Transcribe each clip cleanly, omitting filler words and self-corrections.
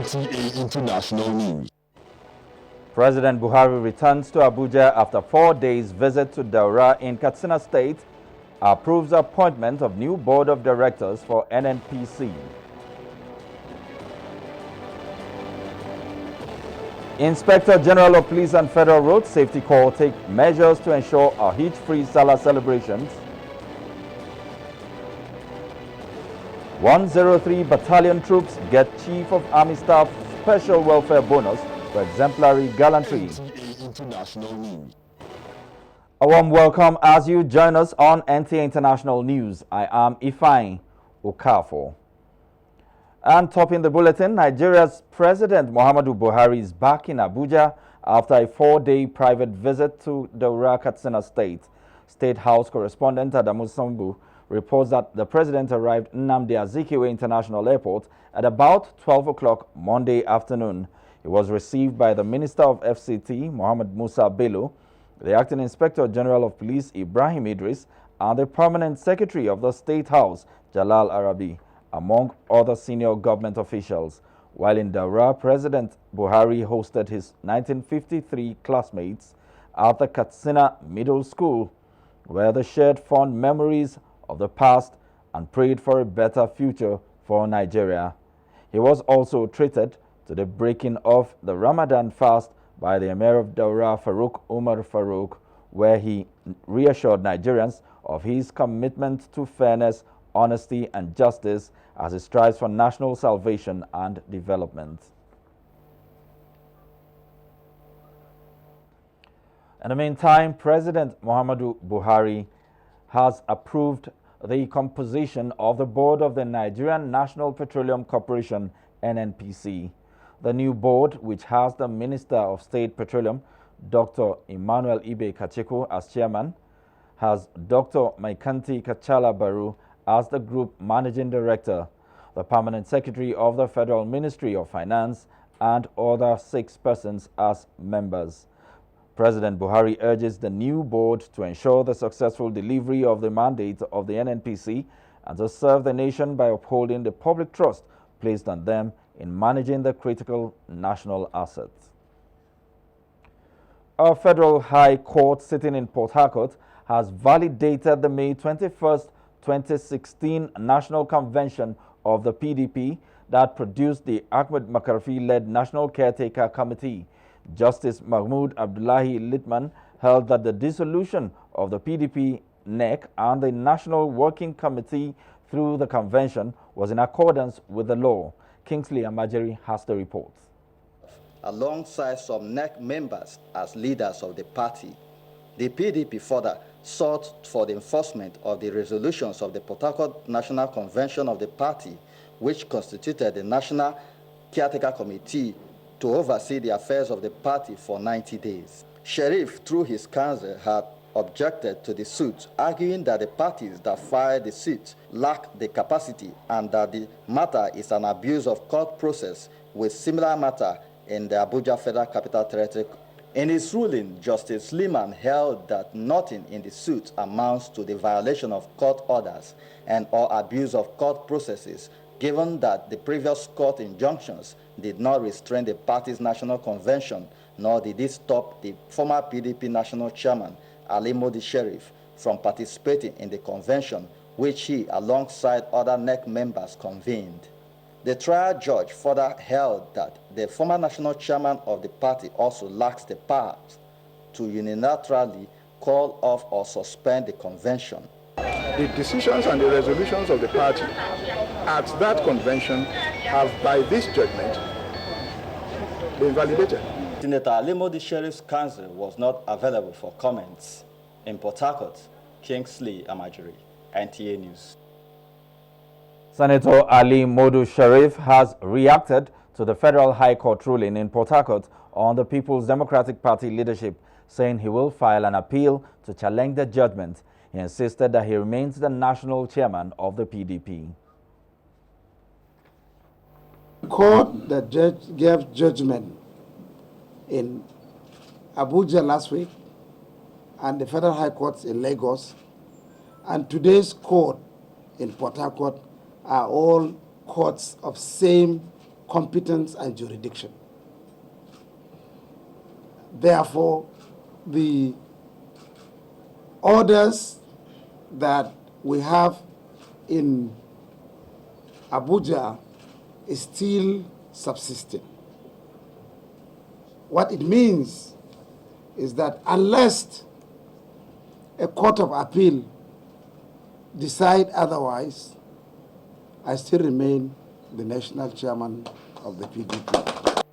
NTA International News. President Buhari returns to Abuja after 4 days visit to Daura in Katsina State, approves appointment of new board of directors for NNPC. Inspector General of Police and Federal Road Safety Corps take measures to ensure a hitch-free Salah celebrations. 103 Battalion troops get Chief of Army Staff Special Welfare Bonus for exemplary gallantry. NTA International News. A warm welcome as you join us on NTA International News. I am Ifeanyi Okafor. And topping the bulletin, Nigeria's President Muhammadu Buhari is back in Abuja after a 4-day private visit to Daura, Katsina State. State House correspondent Adamu Sambu reports that the president arrived Nnamdi Azikiwe International Airport at about 12 o'clock Monday afternoon. He was received by the Minister of FCT, Mohammed Musa Bello, the Acting Inspector General of Police, Ibrahim Idris, and the Permanent Secretary of the State House, Jalal Arabi, among other senior government officials. While in Daura, President Buhari hosted his 1953 classmates at the Katsina Middle School, where they shared fond memories of the past and prayed for a better future for Nigeria. He was also treated to the breaking of the Ramadan fast by the Emir of Daura, Farouk Umar Farouk, where he reassured Nigerians of his commitment to fairness, honesty and justice as he strives for national salvation and development. In the meantime, President Muhammadu Buhari has approved the composition of the board of the Nigerian National Petroleum Corporation, NNPC. The new board, which has the Minister of State Petroleum, Dr. Emmanuel Ibe Kacheku, as chairman, has Dr. Maikanti Kachala Baru as the group managing director, the permanent secretary of the Federal Ministry of Finance, and other 6 persons as members. President Buhari urges the new board to ensure the successful delivery of the mandate of the NNPC and to serve the nation by upholding the public trust placed on them in managing the critical national assets. A federal high court sitting in Port Harcourt has validated the May 21st, 2016 National Convention of the PDP that produced the Ahmed Makarfi-led National Caretaker Committee. Justice Mahmoud Abdullahi Litman held that the dissolution of the PDP NEC and the National Working Committee through the convention was in accordance with the law. Kingsley Amajeri has the report. Alongside some NEC members as leaders of the party, the PDP further sought for the enforcement of the resolutions of the Port Harcourt National Convention of the party, which constituted the National Caretaker Committee to oversee the affairs of the party for 90 days. Sheriff, through his counsel, had objected to the suit, arguing that the parties that filed the suit lack the capacity and that the matter is an abuse of court process with similar matter in the Abuja Federal Capital Territory. In his ruling, Justice Liman held that nothing in the suit amounts to the violation of court orders and or abuse of court processes, given that the previous court injunctions did not restrain the party's national convention, nor did it stop the former PDP national chairman, Ali Modi Sheriff, from participating in the convention, which he, alongside other NEC members, convened. The trial judge further held that the former national chairman of the party also lacks the powers to unilaterally call off or suspend the convention. The decisions and the resolutions of the party at that convention have, by this judgment, been validated. Senator Ali Modi Sheriff's counsel was not available for comments. In Port Harcourt, Kingsley Amajiri, NTA News. Senator Ali Modu Sharif has reacted to the Federal High Court ruling in Port Harcourt on the People's Democratic Party leadership, saying he will file an appeal to challenge the judgment. He insisted that he remains the national chairman of the PDP. The court that gave judgment in Abuja last week and the Federal High Court in Lagos and today's court in Port Harcourt are all courts of same competence and jurisdiction. Therefore, the orders that we have in Abuja is still subsisting. What it means is that unless a court of appeal decide otherwise, I still remain the national chairman of the PDP.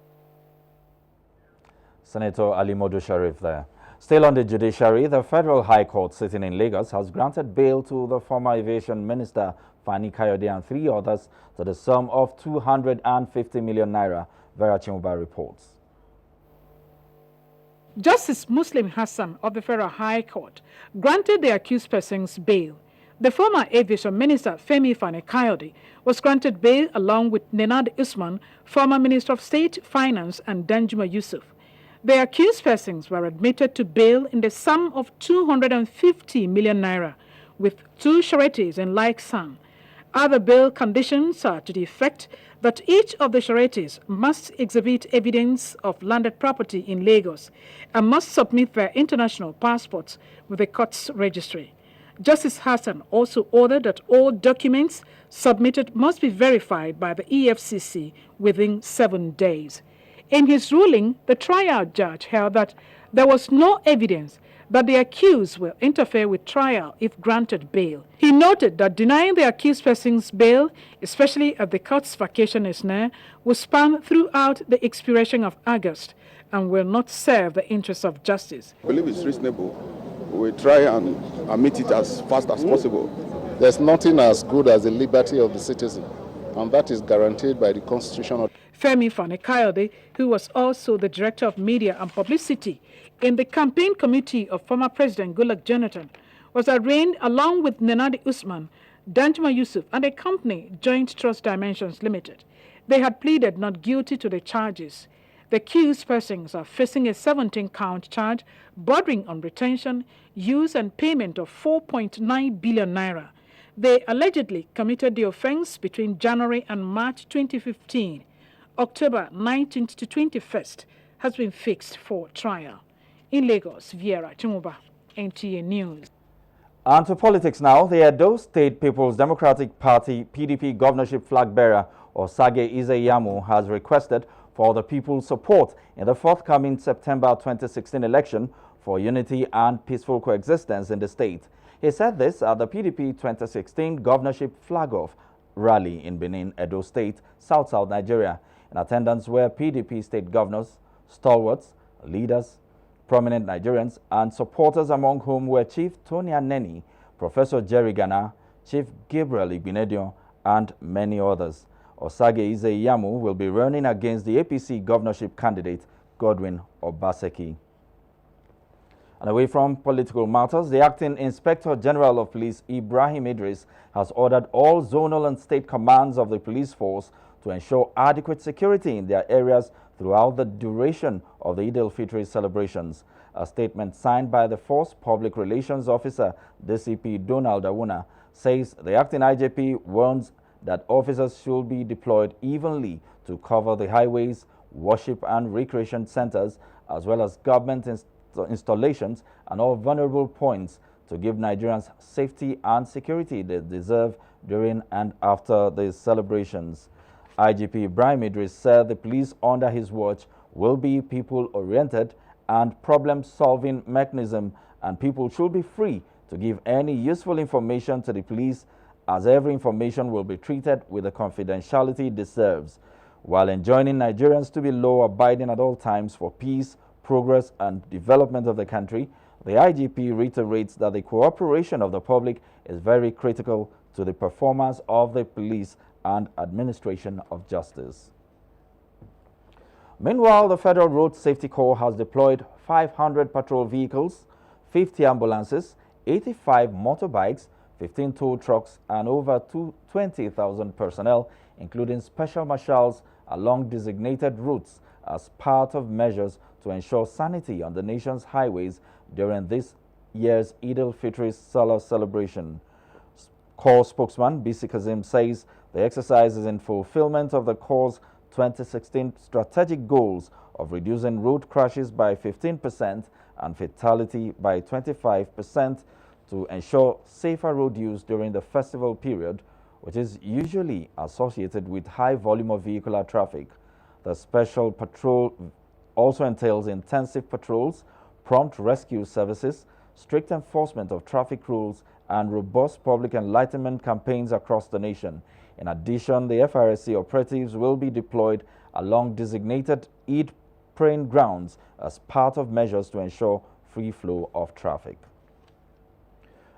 Senator Ali Modu Sharif there. Still on the judiciary, the Federal High Court sitting in Lagos has granted bail to the former Aviation Minister Fani Kayode and 3 others to the sum of 250 million naira, Vera Chimuba reports. Justice Muslim Hassan of the Federal High Court granted the accused persons bail. The former Aviation Minister Femi Fani Kayode was granted bail along with Nenad Usman, former Minister of State Finance, and Danjuma Yusuf. The accused persons were admitted to bail in the sum of 250 million naira, with 2 sureties in like sum. Other bail conditions are to the effect that each of the sureties must exhibit evidence of landed property in Lagos and must submit their international passports with the court's registry. Justice Hassan also ordered that all documents submitted must be verified by the EFCC within 7 days. In his ruling, the trial judge held that there was no evidence that the accused will interfere with trial if granted bail. He noted that denying the accused persons bail, especially at the court's vacation is near, will span throughout the expiration of August and will not serve the interests of justice. I believe it's reasonable. We try and admit it as fast as possible. There's nothing as good as the liberty of the citizen, and that is guaranteed by the Constitution. Femi Fani Kayode, who was also the Director of Media and Publicity in the campaign committee of former President Goodluck Jonathan, was arraigned along with Nenadi Usman, Danjuma Yusuf, and a company, Joint Trust Dimensions Limited. They had pleaded not guilty to the charges. The accused persons are facing a 17-count charge bordering on retention, use, and payment of 4.9 billion naira. They allegedly committed the offense between January and March 2015. October 19th to 21st has been fixed for trial. In Lagos, Viera Chimuba, NTA News. And to politics now, the Edo State People's Democratic Party PDP governorship flag bearer, Osage Izeyamu, has requested for the people's support in the forthcoming September 2016 election for unity and peaceful coexistence in the state. He said this at the PDP 2016 governorship flag-off rally in Benin, Edo State, South Nigeria. In attendance were PDP state governors, stalwarts, leaders, prominent Nigerians, and supporters, among whom were Chief Tony Aneni, Professor Jerry Gana, Chief Gabriel Igbinedion, and many others. Osage Izeyamu will be running against the APC governorship candidate, Godwin Obaseki. And away from political matters, the Acting Inspector General of Police, Ibrahim Idris, has ordered all zonal and state commands of the police force to ensure adequate security in their areas throughout the duration of the Eid al-Fitr celebrations. A statement signed by the Force Public Relations Officer, DCP Donald Awuna, says the acting IGP warns that officers should be deployed evenly to cover the highways, worship and recreation centers, as well as government installations and all vulnerable points to give Nigerians safety and security they deserve during and after the celebrations. IGP Ibrahim Idris said the police under his watch will be people-oriented and problem-solving mechanism, and people should be free to give any useful information to the police, as every information will be treated with the confidentiality it deserves, while enjoining Nigerians to be law-abiding at all times for peace, progress, and development of the country. The IGP reiterates that the cooperation of the public is very critical to the performance of the police and administration of justice. Meanwhile, the Federal Road Safety Corps has deployed 500 patrol vehicles, 50 ambulances, 85 motorbikes, 15 tow trucks, and over 20,000 personnel, including special marshals, along designated routes as part of measures to ensure sanity on the nation's highways during this year's Eid al-Fitr Salah celebration. Corps spokesman Bisi Kazim says the exercise is in fulfillment of the Corps' 2016 strategic goals of reducing road crashes by 15% and fatality by 25% to ensure safer road use during the festival period, which is usually associated with high volume of vehicular traffic. The special patrol also entails intensive patrols, prompt rescue services, strict enforcement of traffic rules, and robust public enlightenment campaigns across the nation. In addition, the FRSC operatives will be deployed along designated Eid praying grounds as part of measures to ensure free flow of traffic.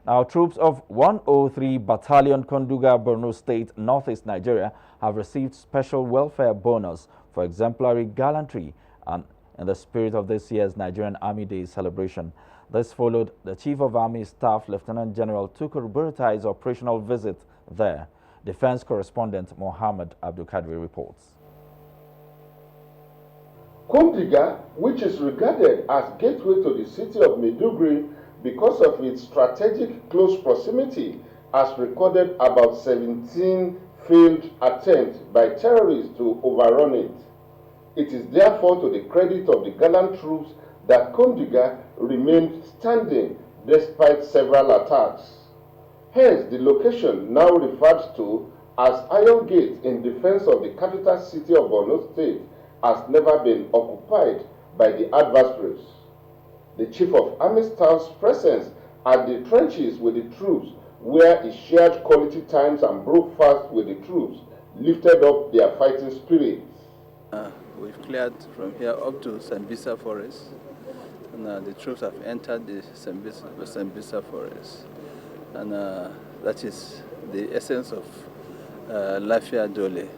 Now, troops of 103 Battalion Konduga, Borno State, Northeast Nigeria, have received special welfare bonus for exemplary gallantry and in the spirit of this year's Nigerian Army Day celebration. This followed the Chief of Army Staff, Lieutenant General Tukur Burtai's operational visit there. Defense correspondent Mohammed Abdulkadri reports. Konduga, which is regarded as gateway to the city of Maiduguri because of its strategic close proximity, has recorded about 17 failed attempts by terrorists to overrun it. It is therefore to the credit of the gallant troops that Konduga remained standing despite several attacks. Hence, the location now referred to as Iron Gate in defense of the capital city of Borno State has never been occupied by the adversaries. The Chief of Army Staff's presence at the trenches with the troops, where he shared quality times and broke fast with the troops, lifted up their fighting spirit. We've cleared from here up to Sambisa Forest, and the troops have entered the Sambisa Forest, and that is the essence of Lafia Dole.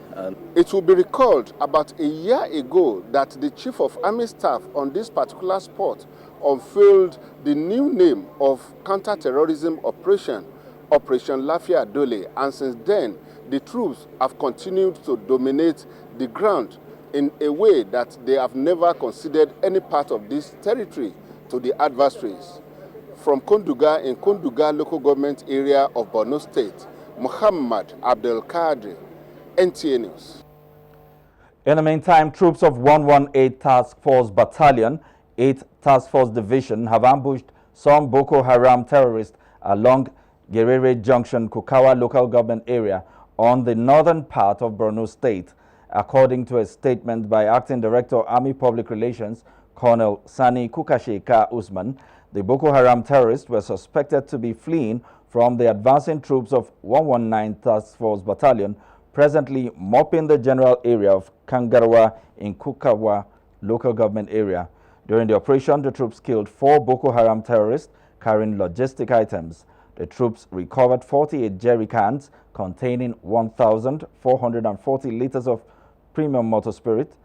It will be recalled about a year ago that the Chief of Army Staff on this particular spot unveiled the new name of counterterrorism operation, Operation Lafia Dole, and since then the troops have continued to dominate the ground in a way that they have never considered any part of this territory to the adversaries. From Konduga in Konduga local government area of Borno State, Muhammad Abdul Kadri, NTA News. In the meantime, troops of 118 Task Force Battalion, 8th Task Force Division have ambushed some Boko Haram terrorists along Gerere Junction, Kukawa local government area on the northern part of Borno State. According to a statement by Acting Director Army Public Relations, Colonel Sani Kukasheka Usman, the Boko Haram terrorists were suspected to be fleeing from the advancing troops of 119 Task Force Battalion, presently mopping the general area of Kangarwa in Kukawa local government area. During the operation, the troops killed 4 Boko Haram terrorists carrying logistic items. The troops recovered 48 jerry cans containing 1,440 liters of premium motor spirit,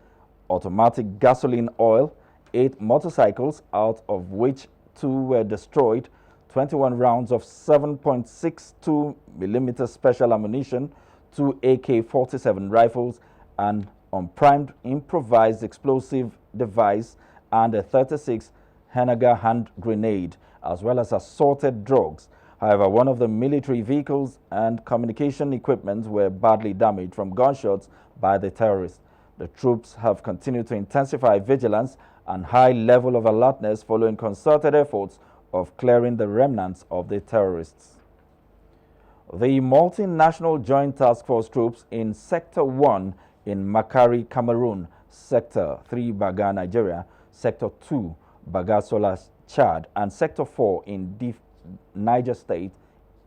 automatic gasoline oil, 8 motorcycles, out of which 2 were destroyed, 21 rounds of 7.62 millimeter special ammunition, 2 AK-47 rifles, an unprimed improvised explosive device, and a 36 Henaga hand grenade, as well as assorted drugs. However, one of the military vehicles and communication equipment were badly damaged from gunshots by the terrorists. The troops have continued to intensify vigilance and high level of alertness following concerted efforts of clearing the remnants of the terrorists. The multinational Joint Task Force troops in Sector 1 in Makari, Cameroon, Sector 3 Baga, Nigeria, Sector 2 Bagasola, Chad, and Sector 4 in Niger State,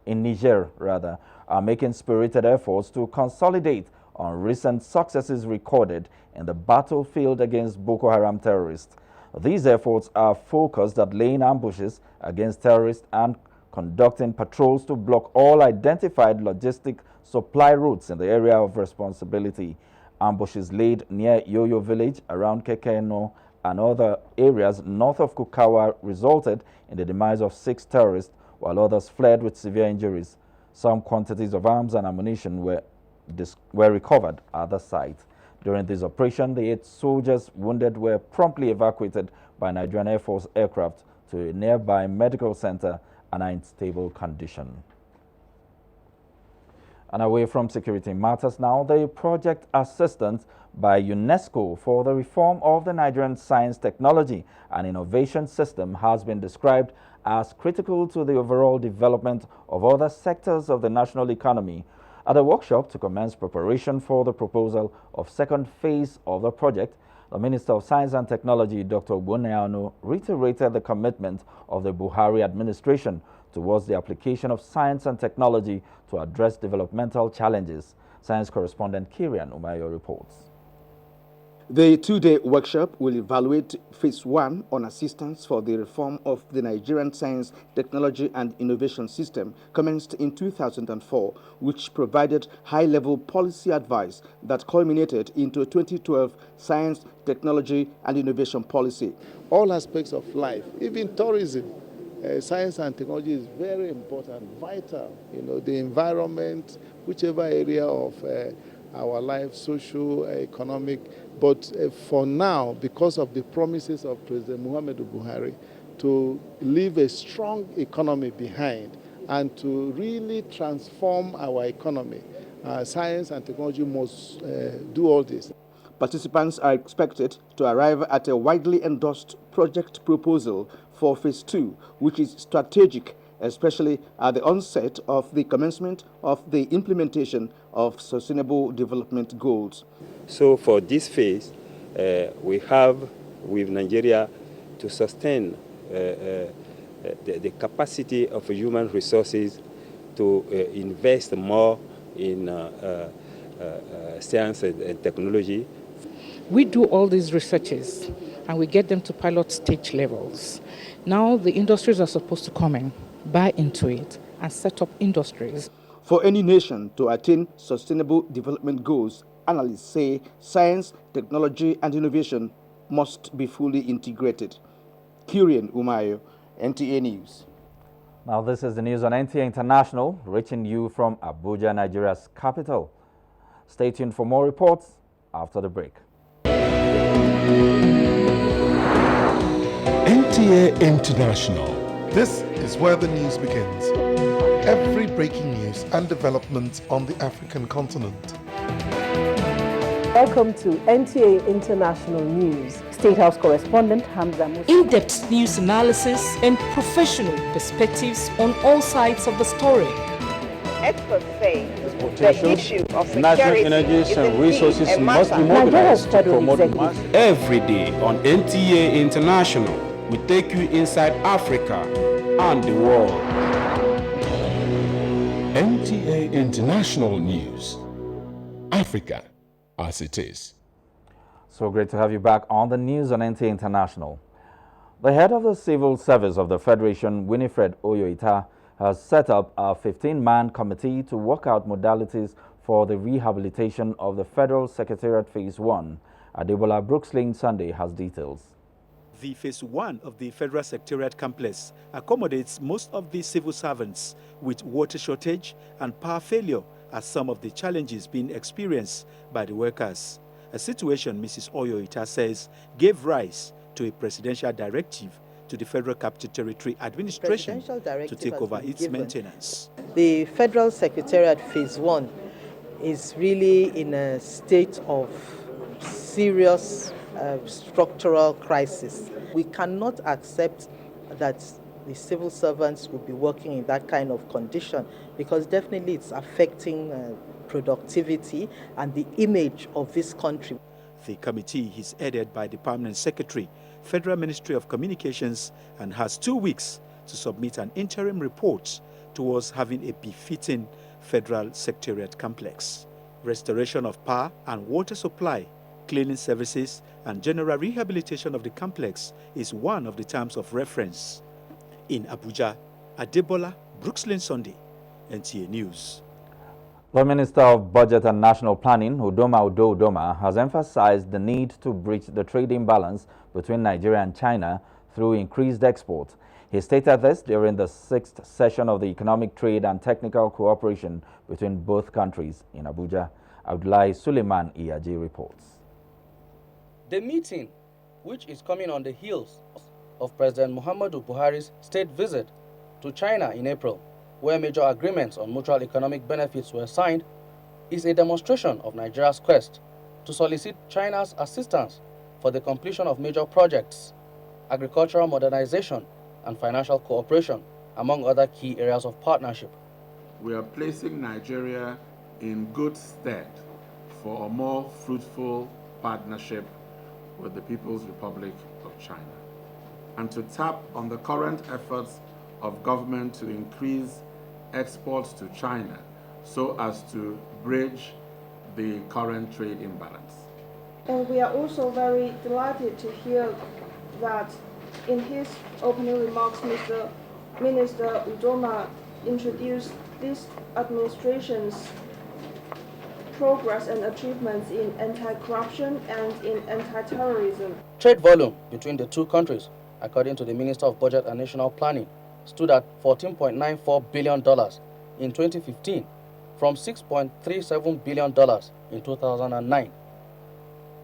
in Niger rather, are making spirited efforts to consolidate on recent successes recorded in the battlefield against Boko Haram terrorists. These efforts are focused at laying ambushes against terrorists and conducting patrols to block all identified logistic supply routes in the area of responsibility. Ambushes laid near Yoyo village, around Kekeno, and other areas north of Kukawa resulted in the demise of 6 terrorists, while others fled with severe injuries. Some quantities of arms and ammunition were recovered at the site. During this operation, the 8 soldiers wounded were promptly evacuated by Nigerian Air Force aircraft to a nearby medical center and are in stable condition. And away from security matters now, the project assistance by UNESCO for the reform of the Nigerian science, technology and innovation system has been described as critical to the overall development of other sectors of the national economy. At a workshop to commence preparation for the proposal of second phase of the project, the Minister of Science and Technology, Dr. Ogbonneanu, reiterated the commitment of the Buhari administration towards the application of science and technology to address developmental challenges. Science correspondent Kirian Umayo reports. The two-day workshop will evaluate Phase 1 on assistance for the reform of the Nigerian science, technology and innovation system commenced in 2004, which provided high-level policy advice that culminated into a 2012 science, technology and innovation policy. All aspects of life, even tourism, science and technology is very important, vital. You know, the environment, whichever area of our life, social, economic. But for now, because of the promises of President Muhammadu Buhari to leave a strong economy behind and to really transform our economy, science and technology must do all this. Participants are expected to arrive at a widely endorsed project proposal for Phase 2, which is strategic, especially at the onset of the commencement of the implementation of Sustainable Development Goals. So for this phase, we have with Nigeria to sustain the capacity of human resources to invest more in science and technology. We do all these researches and we get them to pilot stage levels. Now the industries are supposed to come in, buy into it and set up industries. For any nation to attain sustainable development goals, analysts say science, technology and innovation must be fully integrated. Kirian Umayo, NTA News. Now this is the news on NTA International, reaching you from Abuja, Nigeria's capital. Stay tuned for more reports after the break. NTA International. This is where the news begins. Every breaking news and developments on the African continent. Welcome to NTA International News. State House correspondent Hamza Musa. In-depth news analysis and professional perspectives on all sides of the story. Experts say the issue of security national energy and resources must be mobilized to promote every day on NTA International. We take you inside Africa and the world. NTA International News. Africa as it is. So great to have you back on the news on NTA International. The head of the Civil Service of the Federation, Winifred Oyoita, has set up a 15-man committee to work out modalities for the rehabilitation of the Federal Secretariat Phase 1. Adebola Brooks Lane Sunday has details. The Phase 1 of the Federal Secretariat complex accommodates most of the civil servants, with water shortage and power failure as some of the challenges being experienced by the workers. A situation Mrs. Oyoita says gave rise to a presidential directive to the Federal Capital Territory Administration to take over its maintenance. The Federal Secretariat Phase 1 is really in a state of serious structural crisis. We cannot accept that the civil servants will be working in that kind of condition, because definitely it's affecting productivity and the image of this country. The committee is headed by the Permanent Secretary, Federal Ministry of Communications, and has 2 weeks to submit an interim report towards having a befitting Federal Secretariat complex. Restoration of power and water supply, cleaning services, and general rehabilitation of the complex is one of the terms of reference. In Abuja, Adebola Brooks Lane Sunday, NTA News. The Minister of Budget and National Planning, Udoma Udoma, has emphasized the need to bridge the trade imbalance between Nigeria and China through increased export. He stated this during the 6th session of the Economic Trade and Technical Cooperation between both countries in Abuja. Abdullahi Suleiman Iyaji reports. The meeting, which is coming on the heels of President Muhammadu Buhari's state visit to China in April, where major agreements on mutual economic benefits were signed, is a demonstration of Nigeria's quest to solicit China's assistance for the completion of major projects, agricultural modernization, and financial cooperation, among other key areas of partnership. We are placing Nigeria in good stead for a more fruitful partnership with the People's Republic of China, and to tap on the current efforts of government to increase exports to China so as to bridge the current trade imbalance. And we are also very delighted to hear that in his opening remarks, Minister Udoma introduced this administration's progress and achievements in anti-corruption and in anti-terrorism. Trade volume between the two countries, according to the Minister of Budget and National Planning, stood at $14.94 billion in 2015 from $6.37 billion in 2009.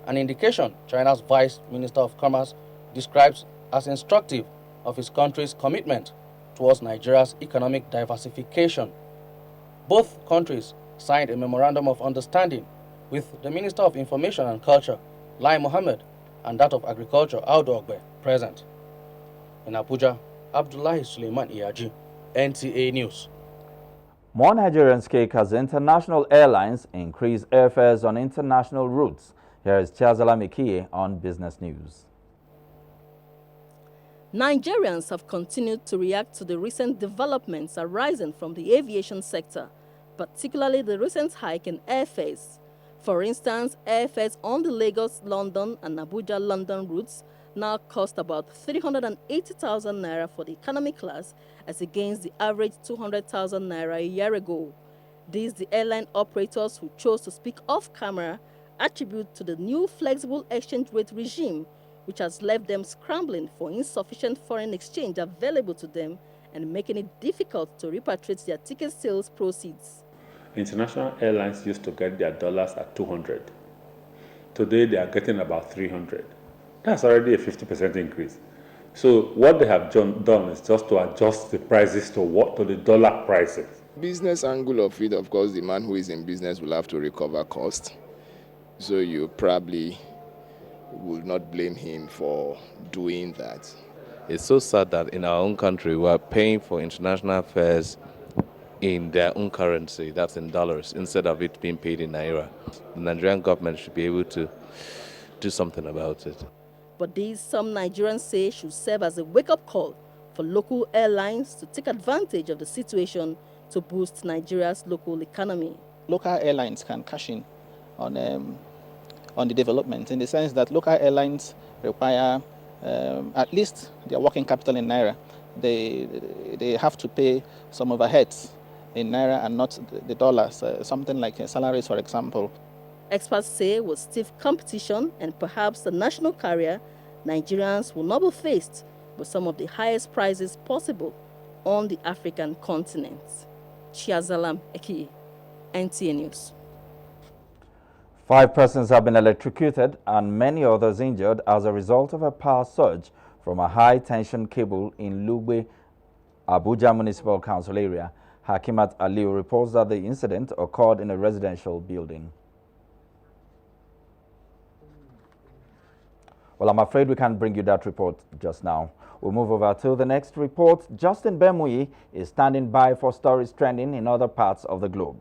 An indication China's Vice Minister of Commerce describes as instructive of his country's commitment towards Nigeria's economic diversification. Both countries signed a memorandum of understanding with the Minister of Information and Culture, Lai Mohammed, and that of Agriculture, Audu Ogbe, present. In Abuja, Abdullahi Suleiman Iyaji, NTA News. More Nigerians cake as international airlines increase airfares on international routes. Here is Chiazala Mikie on Business News. Nigerians have continued to react to the recent developments arising from the aviation sector, particularly the recent hike in airfares. For instance, airfares on the Lagos-London and Abuja-London routes now cost about 380,000 naira for the economy class as against the average 200,000 naira a year ago. These the airline operators who chose to speak off camera attribute to the new flexible exchange rate regime, which has left them scrambling for insufficient foreign exchange available to them and making it difficult to repatriate their ticket sales proceeds. International airlines used to get their dollars at 200. Today they are getting about 300. That's already a 50% increase. So what they have done is just to adjust the prices to the dollar prices. Business angle of it, of course, the man who is in business will have to recover cost. So you probably will not blame him for doing that. It's so sad that in our own country we are paying for international fares in their own currency, that's in dollars, instead of it being paid in naira. The Nigerian government should be able to do something about it. But these, some Nigerians say, should serve as a wake-up call for local airlines to take advantage of the situation to boost Nigeria's local economy. Local airlines can cash in on the development, in the sense that local airlines require at least their working capital in naira. They have to pay some overheads in naira and not the dollars, something like salaries, for example. Experts say with stiff competition and perhaps the national carrier, Nigerians will not be faced with some of the highest prices possible on the African continent. Chiazalam Eki, NTA News. 5 persons have been electrocuted and many others injured as a result of a power surge from a high-tension cable in Lugbe, Abuja Municipal Council area. Hakimat Aliu reports that the incident occurred in a residential building. Well, I'm afraid we can't bring you that report just now. We'll move over to the next report. Justin Bemuyi is standing by for stories trending in other parts of the globe.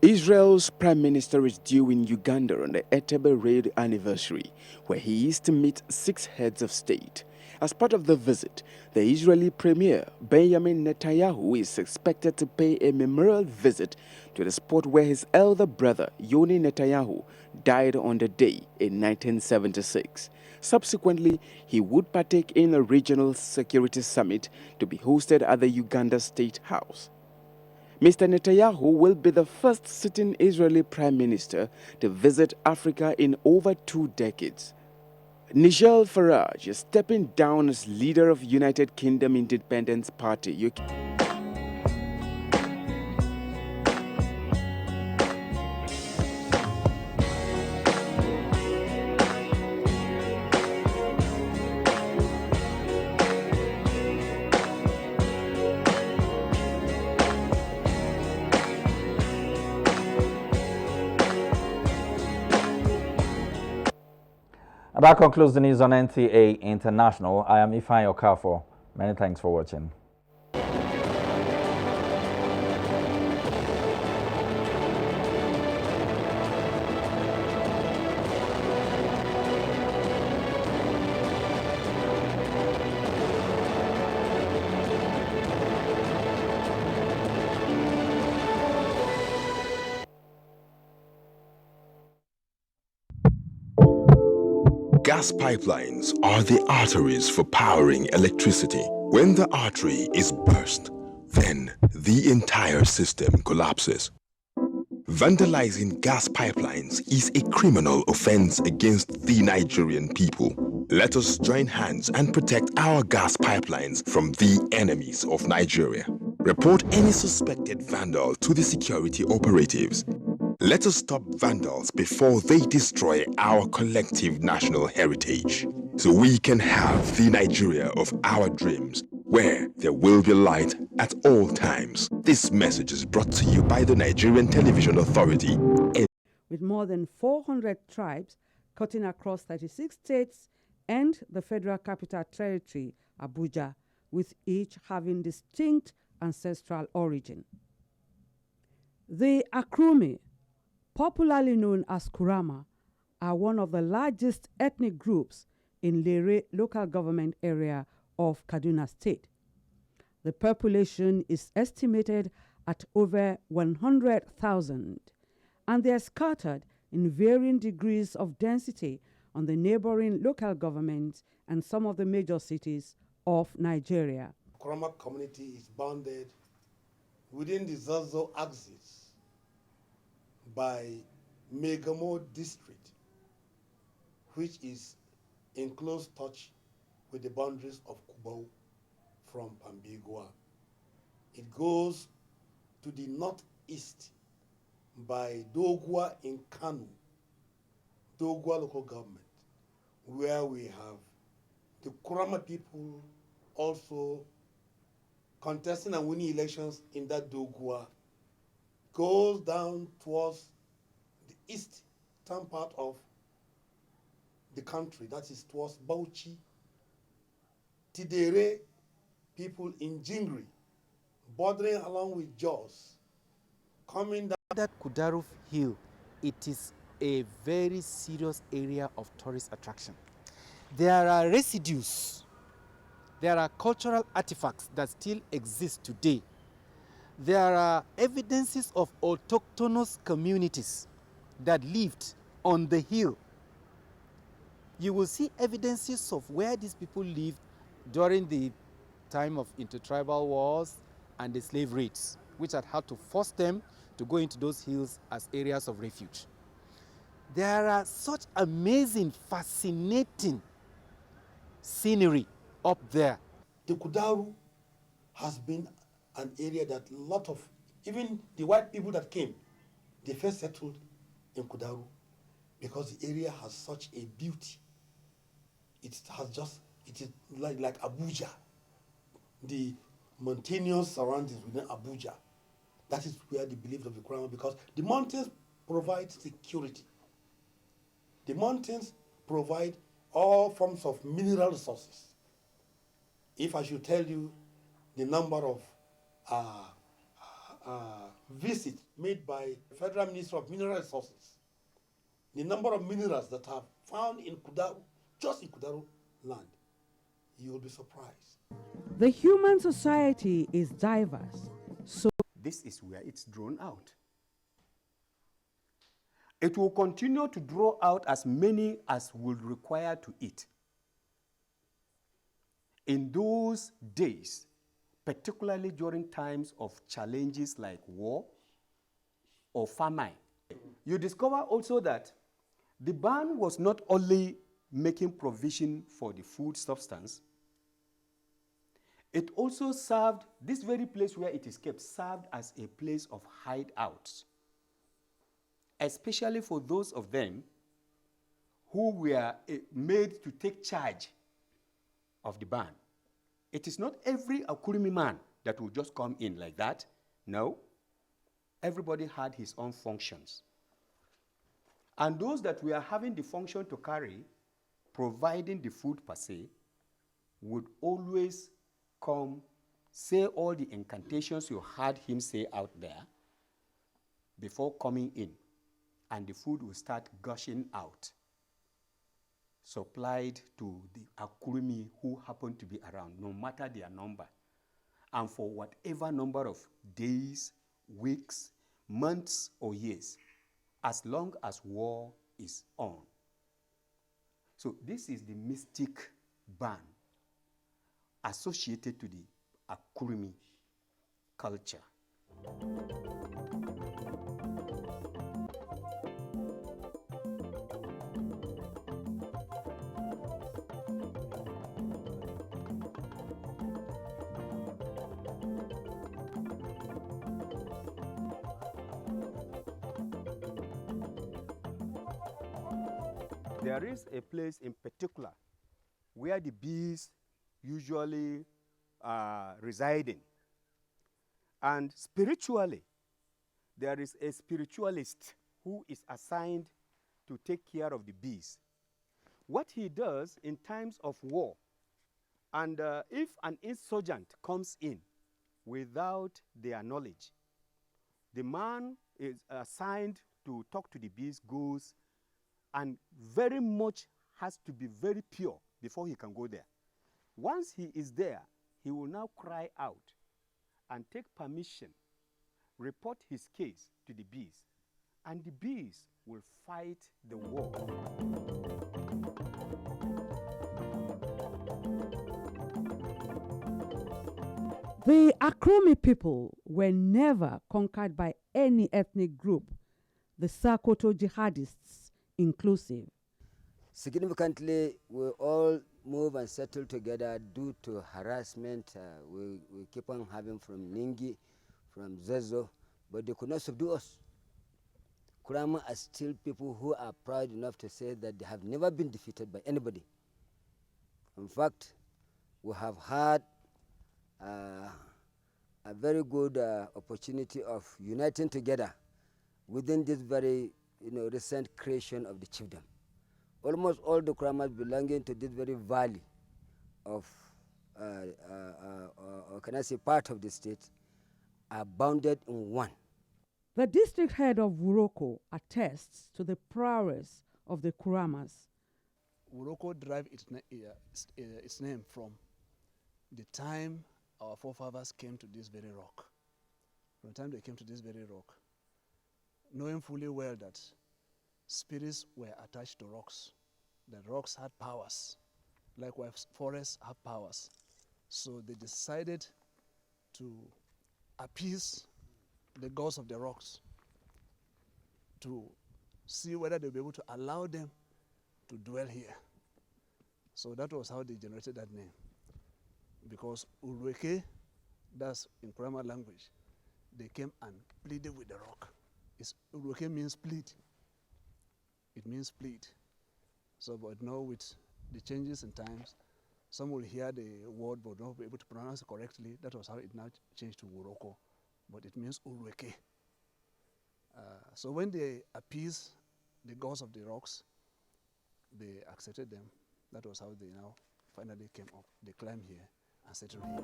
Israel's Prime Minister is due in Uganda on the Entebbe raid anniversary, where he is to meet 6 heads of state. As part of the visit, the Israeli Premier Benjamin Netanyahu is expected to pay a memorial visit to the spot where his elder brother Yoni Netanyahu died on the day in 1976. Subsequently, he would partake in a regional security summit to be hosted at the Uganda State House. Mr. Netanyahu will be the first sitting Israeli Prime Minister to visit Africa in over 2 decades. Nigel Farage is stepping down as leader of United Kingdom Independence Party. That concludes the news on NTA International. I am Ifeanyi Okafor. Many thanks for watching. Gas pipelines are the arteries for powering electricity. When the artery is burst, then the entire system collapses. Vandalizing gas pipelines is a criminal offense against the Nigerian people. Let us join hands and protect our gas pipelines from the enemies of Nigeria. Report any suspected vandal to the security operatives. Let us stop vandals before they destroy our collective national heritage, so we can have the Nigeria of our dreams, where there will be light at all times. This message is brought to you by the Nigerian Television Authority. With more than 400 tribes cutting across 36 states and the Federal Capital Territory, Abuja, with each having distinct ancestral origin. The Akrumi, popularly known as Kurama, are one of the largest ethnic groups in Lere local government area of Kaduna State. The population is estimated at over 100,000, and they are scattered in varying degrees of density on the neighboring local governments and some of the major cities of Nigeria. Kurama community is bounded within the Zazo axis by Megamo district, which is in close touch with the boundaries of Kubau from Pambigua. It goes to the northeast by Dogwa in Kanu, Dogwa local government, where we have the Kurama people also contesting and winning elections in that Dogwa. Goes down towards the eastern part of the country, that is towards Bauchi, Tidere people in Jingri, bordering along with Jos, coming down. That Kudaru Hill, it is a very serious area of tourist attraction. There are residues, there are cultural artifacts that still exist today. There are evidences of autochthonous communities that lived on the hill. You will see evidences of where these people lived during the time of intertribal wars and the slave raids, which had to force them to go into those hills as areas of refuge. There are such amazing, fascinating scenery up there. The Kudaru has been an area that a lot of, even the white people that came, they first settled in Kudaru because the area has such a beauty. It is like Abuja, the mountainous surroundings within Abuja. That is where the belief of the Kurama, because the mountains provide security. The mountains provide all forms of mineral resources. If I should tell you the number of visits made by the Federal Minister of Mineral Resources, the number of minerals that are found in Kudaru, just in Kudaru land, you will be surprised. The human society is diverse, so this is where it's drawn out. It will continue to draw out as many as will require to eat. In those days, particularly during times of challenges like war or famine, you discover also that the ban was not only making provision for the food substance, it also served, this very place where it is kept, served as a place of hideouts, especially for those of them who were made to take charge of the ban. It is not every Akurumi man that will just come in like that. No. Everybody had his own functions. And those that were having the function to carry providing the food per se would always come, say all the incantations you heard him say out there before coming in, and the food will start gushing out, supplied to the Akurumi who happen to be around, no matter their number, and for whatever number of days, weeks, months, or years, as long as war is on. So this is the mystic ban associated to the Akurumi culture. There is a place in particular where the bees usually are residing. And spiritually, there is a spiritualist who is assigned to take care of the bees. What he does in times of war, and if an insurgent comes in without their knowledge, the man is assigned to talk to the bees, goes, and very much has to be very pure before he can go there. Once he is there, he will now cry out and take permission, report his case to the bees, and the bees will fight the war. The Akurumi people were never conquered by any ethnic group, the Sokoto jihadists inclusive. Significantly, we all move and settle together due to harassment we keep on having from Ningi, from Zezo, but they could not subdue us. Kurama are still people who are proud enough to say that they have never been defeated by anybody. In fact, we have had a very good opportunity of uniting together within this very recent creation of the chiefdom. Almost all the Kuramas belonging to this very valley of, or can I say part of the state, are bounded in one. The district head of Wuroko attests to the prowess of the Kuramas. Wuroko derived its name from the time our forefathers came to this very rock. From the time they came to this very rock, knowing fully well that spirits were attached to rocks, that rocks had powers, likewise forests have powers. So they decided to appease the gods of the rocks to see whether they'll be able to allow them to dwell here. So that was how they generated that name. Because Urweke, that's in Kurama language, they came and pleaded with the rock. Urweke means plead. It means plead. So, but now with the changes in times, some will hear the word but not be able to pronounce it correctly. That was how it now changed to Wuroko, but it means Urweke. So when they appeased the gods of the rocks, they accepted them. That was how they now finally came up. They climbed here and settled here.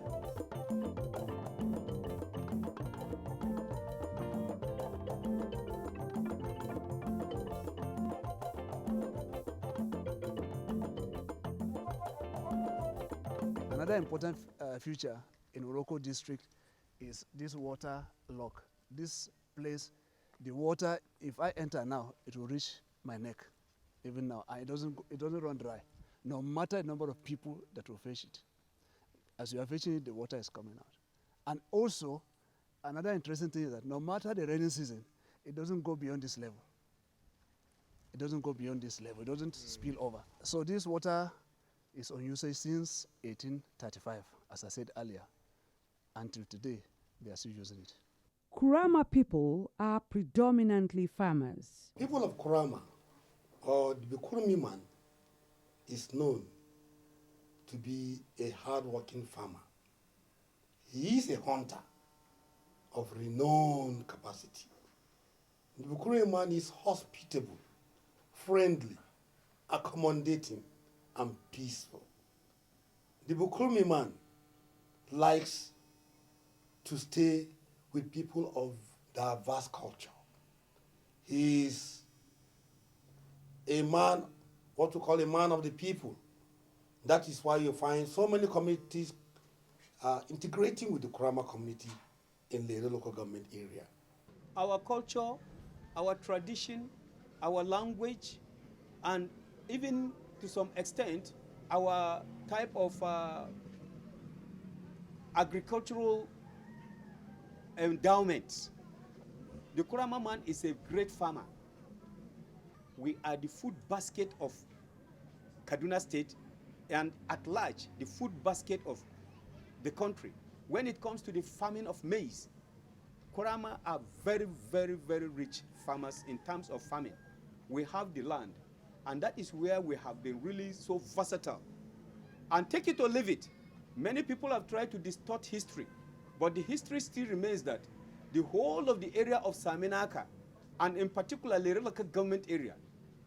Another important feature in Wuroko district is this water lock. This place, the water, if I enter now, it will reach my neck. Even now, it doesn't run dry. No matter the number of people that will fetch it. As you are fetching it, the water is coming out. And also, another interesting thing is that no matter the rainy season, it doesn't go beyond this level. It doesn't go beyond this level. It doesn't spill over. So this water is on usage since 1835, as I said earlier. Until today, they are still using it. Kurama people are predominantly farmers. People of Kurama, or the Kurumi man, is known to be a hard-working farmer. He is a hunter of renowned capacity. The Kurumi man is hospitable, friendly, accommodating, and peaceful. The Bukrumi man likes to stay with people of diverse culture. He is a man, what we call a man of the people. That is why you find so many communities integrating with the Kurama community in the local government area. Our culture, our tradition, our language, and even to some extent, our type of agricultural endowments. The Kurama man is a great farmer. We are the food basket of Kaduna State and at large, the food basket of the country. When it comes to the farming of maize, Kurama are very, very, very rich farmers in terms of farming. We have the land, and that is where we have been really so versatile. And take it or leave it, many people have tried to distort history, but the history still remains that the whole of the area of Saminaka, and in particular the local government area,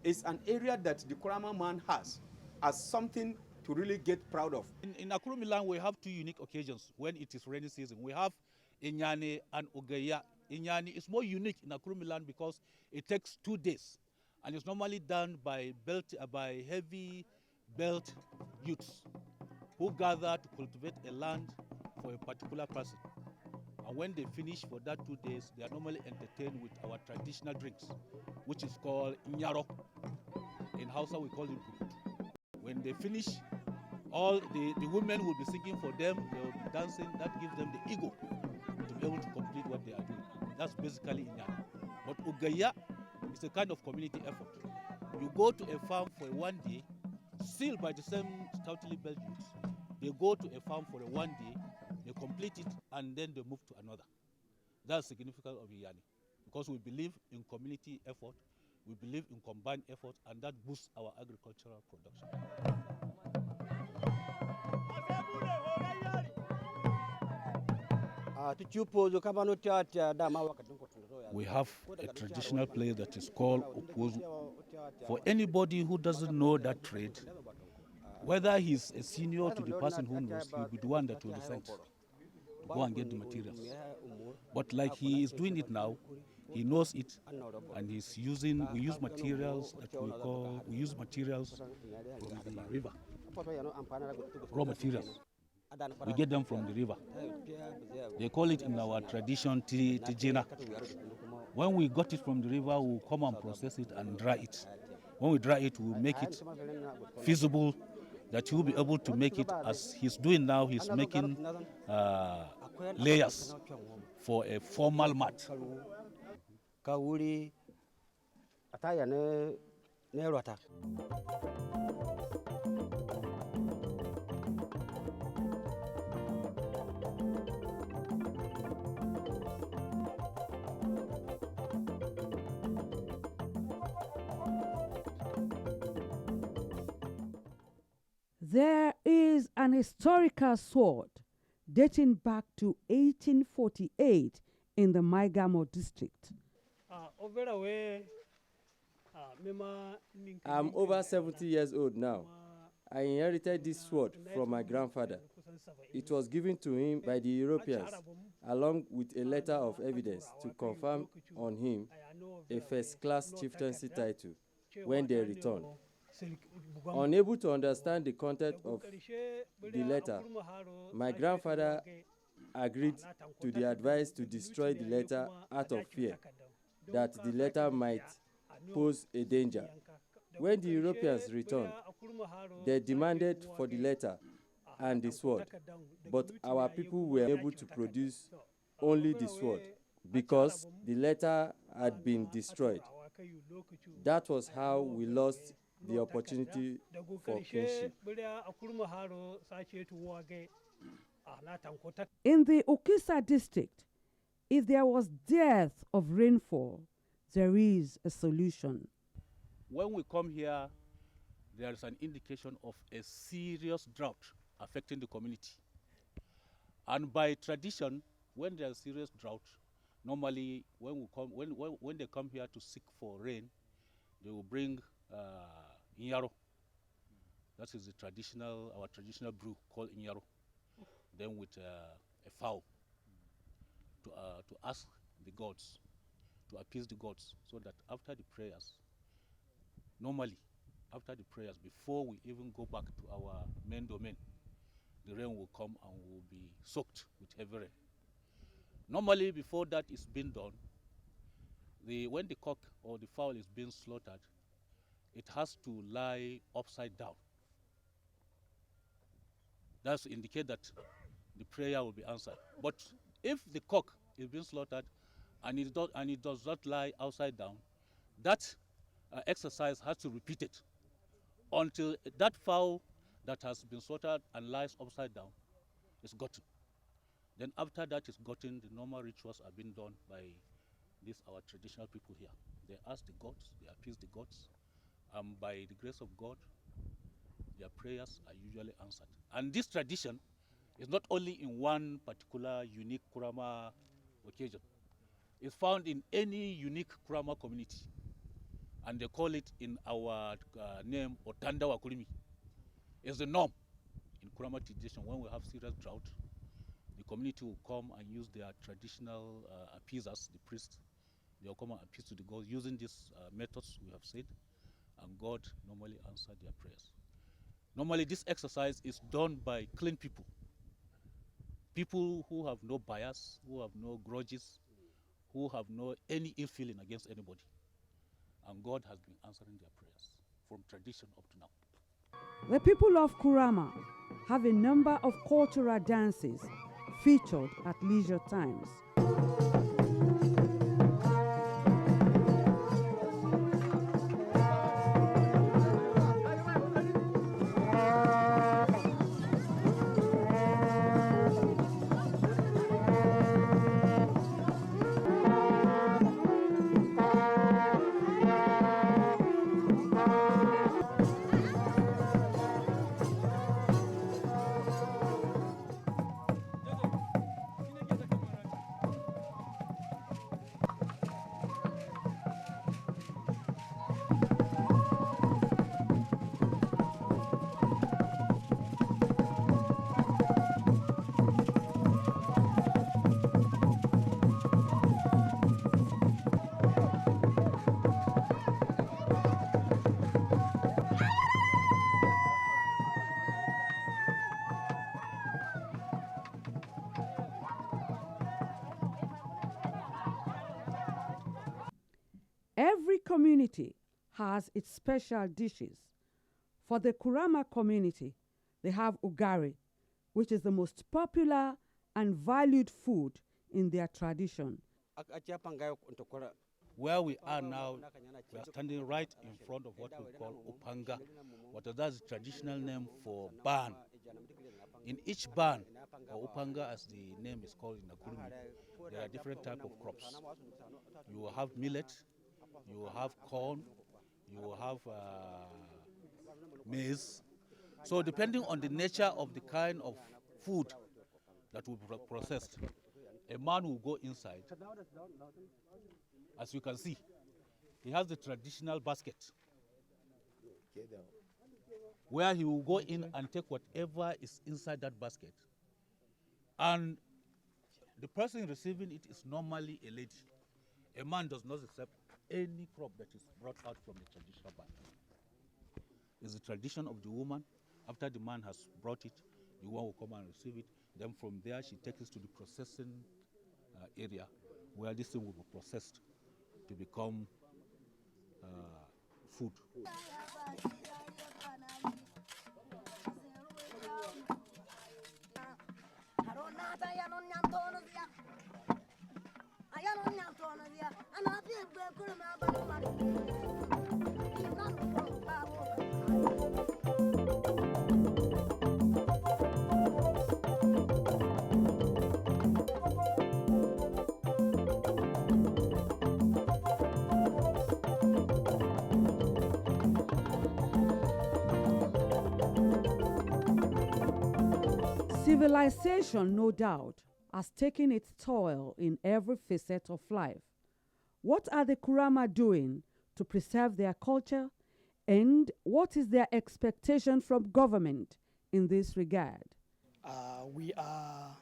is an area that the Kurama man has as something to really get proud of. In Akurumi land, we have two unique occasions when it is rainy season. We have Inyani and Ogeya. Inyani is more unique in Akurumi land because it takes 2 days, and it's normally done by heavy belt youths who gather to cultivate a land for a particular person. And when they finish for that 2 days, they are normally entertained with our traditional drinks, which is called Inyaro. In Hausa, we call it Bukutu. When they finish, all the women will be singing for them, they will be dancing. That gives them the ego to be able to complete what they are doing. That's basically Inyani. But Ugaya is a kind of community effort. You go to a farm for 1 day, still by the same stoutly built youths. They go to a farm for 1 day, they complete it, and then they move to another. That's significant of Iyani, because we believe in community effort, we believe in combined effort, and that boosts our agricultural production. We have a traditional play that is called Opozu. For anybody who doesn't know that trade, whether he's a senior to the person who knows, he'll be the one that will be sent to go and get the materials. But like he is doing it now, he knows it, and we use materials from the river, raw materials. We get them from the river. They call it in our tradition tijina. When we got it from the river, we'll come and process it and dry it. When we dry it, we'll make it feasible that he will be able to make it as he's doing now. He's making layers for a formal mat. There is an historical sword dating back to 1848 in the Maigamo district. I'm over 70 years old now. I inherited this sword from my grandfather. It was given to him by the Europeans, along with a letter of evidence to confirm on him a first-class chieftaincy title when they returned. Unable to understand the content of the letter, my grandfather agreed to the advice to destroy the letter out of fear that the letter might pose a danger. When the Europeans returned, they demanded for the letter and the sword, but our people were able to produce only the sword because the letter had been destroyed. That was how we lost the opportunity for kinship. In the Ukisa district, if there was dearth of rainfall, there is a solution. When we come here, there is an indication of a serious drought affecting the community. And by tradition, when there is serious drought, normally when they come here to seek for rain, they will bring Inyaro. That is our traditional brew called inyaro. Then with a fowl to ask the gods, to appease the gods, so that after the prayers, normally after the prayers, before we even go back to our main domain, the rain will come and will be soaked with heavy rain. Normally, before that is being done, when the cock or the fowl is being slaughtered, it has to lie upside down. That's to indicate that the prayer will be answered. But if the cock is being slaughtered and it does not lie upside down, that exercise has to repeat it until that fowl that has been slaughtered and lies upside down is gotten. Then after that is gotten, the normal rituals are being done by our traditional people here. They ask the gods, they appease the gods, and by the grace of God, their prayers are usually answered. And this tradition is not only in one particular unique Kurama occasion. It's found in any unique Kurama community. And they call it in our name, Otanda Wakurimi. It's the norm in Kurama tradition. When we have serious drought, the community will come and use their traditional appeasers, the priests. They'll come and appease to the gods using these methods we have said, and God normally answers their prayers. Normally, this exercise is done by clean people. People who have no bias, who have no grudges, who have no any ill feeling against anybody. And God has been answering their prayers from tradition up to now. The people of Kurama have a number of cultural dances featured at leisure times. Every community has its special dishes. For the Kurama community, they have ugari, which is the most popular and valued food in their tradition. Where we are now, we are standing right in front of what we call upanga. That is the traditional name for barn. In each barn, or upanga as the name is called in Akurumi, there are different types of crops. You will have millet, you will have corn, you will have maize. So depending on the nature of the kind of food that will be processed, a man will go inside. As you can see, he has the traditional basket where he will go in and take whatever is inside that basket. And the person receiving it is normally a lady. A man does not accept any crop that is brought out from the traditional barn. It's the tradition of the woman. After the man has brought it, the woman will come and receive it. Then from there, she takes it to the processing area where this thing will be processed to become food. Civilization, no doubt, has taken its toll in every facet of life. What are the Kurama doing to preserve their culture, And what is their expectation from government in this regard? We are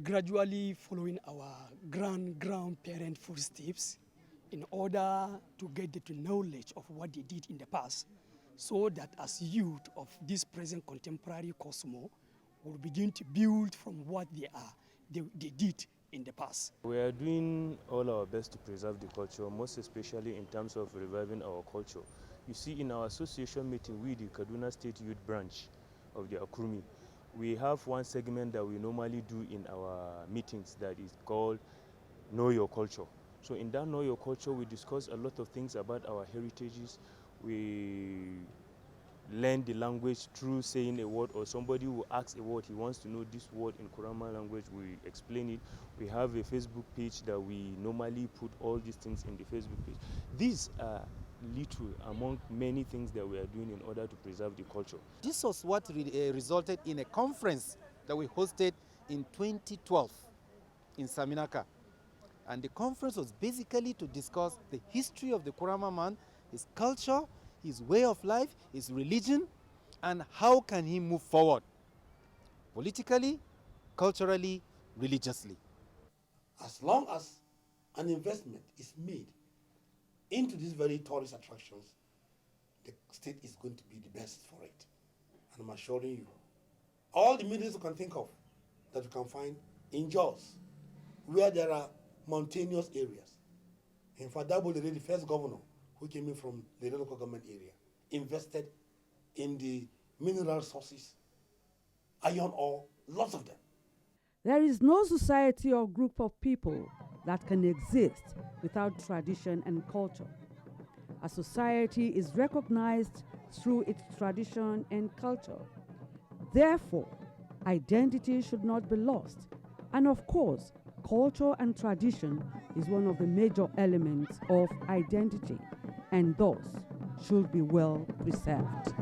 gradually following our grandparent footsteps in order to get the knowledge of what they did in the past, so that as youth of this present contemporary cosmos will begin to build from what they did in the past. We are doing all our best to preserve the culture, most especially in terms of reviving our culture. You see, in our association meeting with the Kaduna State Youth Branch of the Akurumi, we have one segment that we normally do in our meetings that is called Know Your Culture. So in that Know Your Culture, we discuss a lot of things about our heritages. We learn the language through saying a word, or somebody will ask a word, he wants to know this word in Kurama language, we explain it. We have a Facebook page that we normally put all these things in the Facebook page. These are little among many things that we are doing in order to preserve the culture. This was what resulted in a conference that we hosted in 2012 in Saminaka. And the conference was basically to discuss the history of the Kurama man, his culture, his way of life, his religion, and how can he move forward politically, culturally, religiously. As long as an investment is made into these very tourist attractions, the state is going to be the best for it. And I'm assuring you, all the means you can think of that you can find in Jos, where there are mountainous areas. In fact, that was the first governor who came in from the local government area, invested in the mineral sources, iron ore, lots of them. There is no society or group of people that can exist without tradition and culture. A society is recognized through its tradition and culture. Therefore, identity should not be lost. And of course, culture and tradition is one of the major elements of identity, and thus should be well preserved.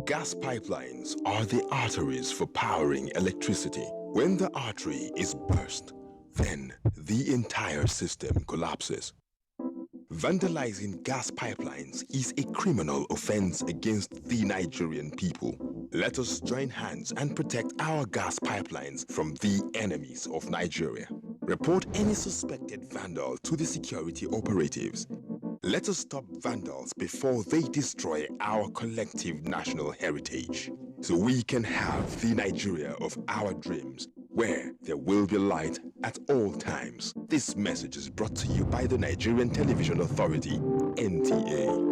Gas pipelines are the arteries for powering electricity. When the artery is burst, then the entire system collapses. Vandalizing gas pipelines is a criminal offense against the Nigerian people. Let us join hands and protect our gas pipelines from the enemies of Nigeria. Report any suspected vandal to the security operatives. Let us stop vandals before they destroy our collective national heritage, so we can have the Nigeria of our dreams, where there will be light at all times. This message is brought to you by the Nigerian Television Authority, NTA.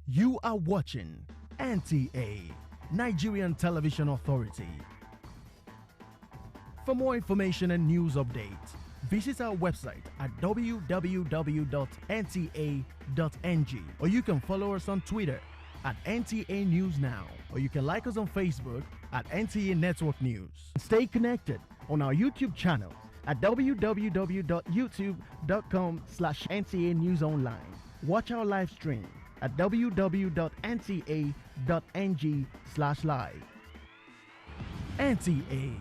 You are watching NTA, Nigerian Television Authority. For more information and news updates, visit our website at www.nta.ng, or you can follow us on Twitter at NTA News Now, or you can like us on Facebook at NTA Network News. Stay connected on our YouTube channel at www.youtube.com/NTA News Online. Watch our live stream at www.nta.ng/live. NTA,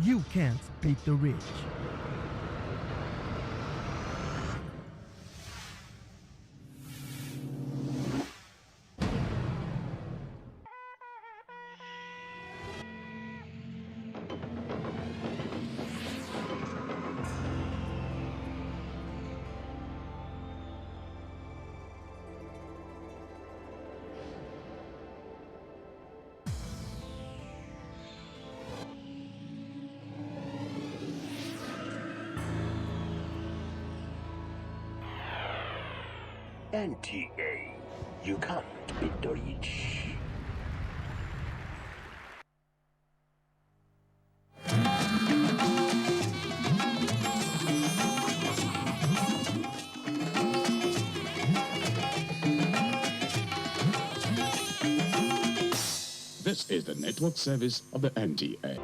you can't beat the rich. NTA, you can't beat the rich. This is the network service of the NTA.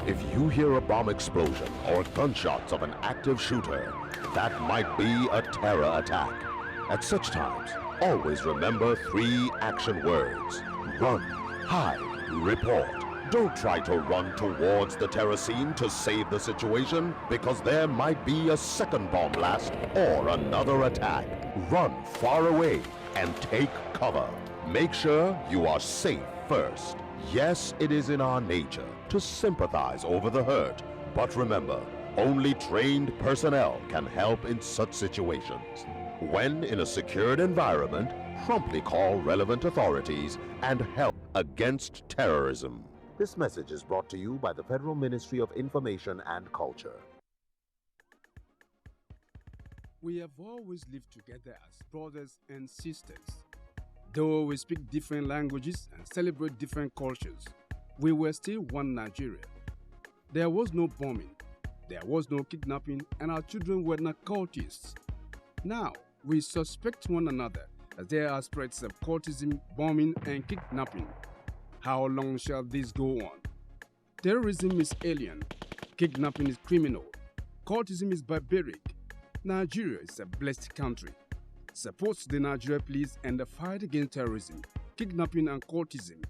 If you hear a bomb explosion or gunshots of an active shooter, that might be a terror attack. At such times, always remember 3 action words: run, hide, report. Don't try to run towards the terror scene to save the situation, because there might be a second bomb blast or another attack. Run far away and take cover. Make sure you are safe first. Yes, it is in our nature to sympathize over the hurt, but remember, only trained personnel can help in such situations. When in a secured environment, promptly call relevant authorities and help against terrorism. This message is brought to you by the Federal Ministry of Information and Culture. We have always lived together as brothers and sisters. Though we speak different languages and celebrate different cultures, we were still one Nigeria. There was no bombing, there was no kidnapping, and our children were not cultists. Now, we suspect one another as there are spreads of cultism, bombing, and kidnapping. How long shall this go on? Terrorism is alien, kidnapping is criminal, cultism is barbaric. Nigeria is a blessed country. Support the Nigeria Police and the fight against terrorism, kidnapping, and cultism.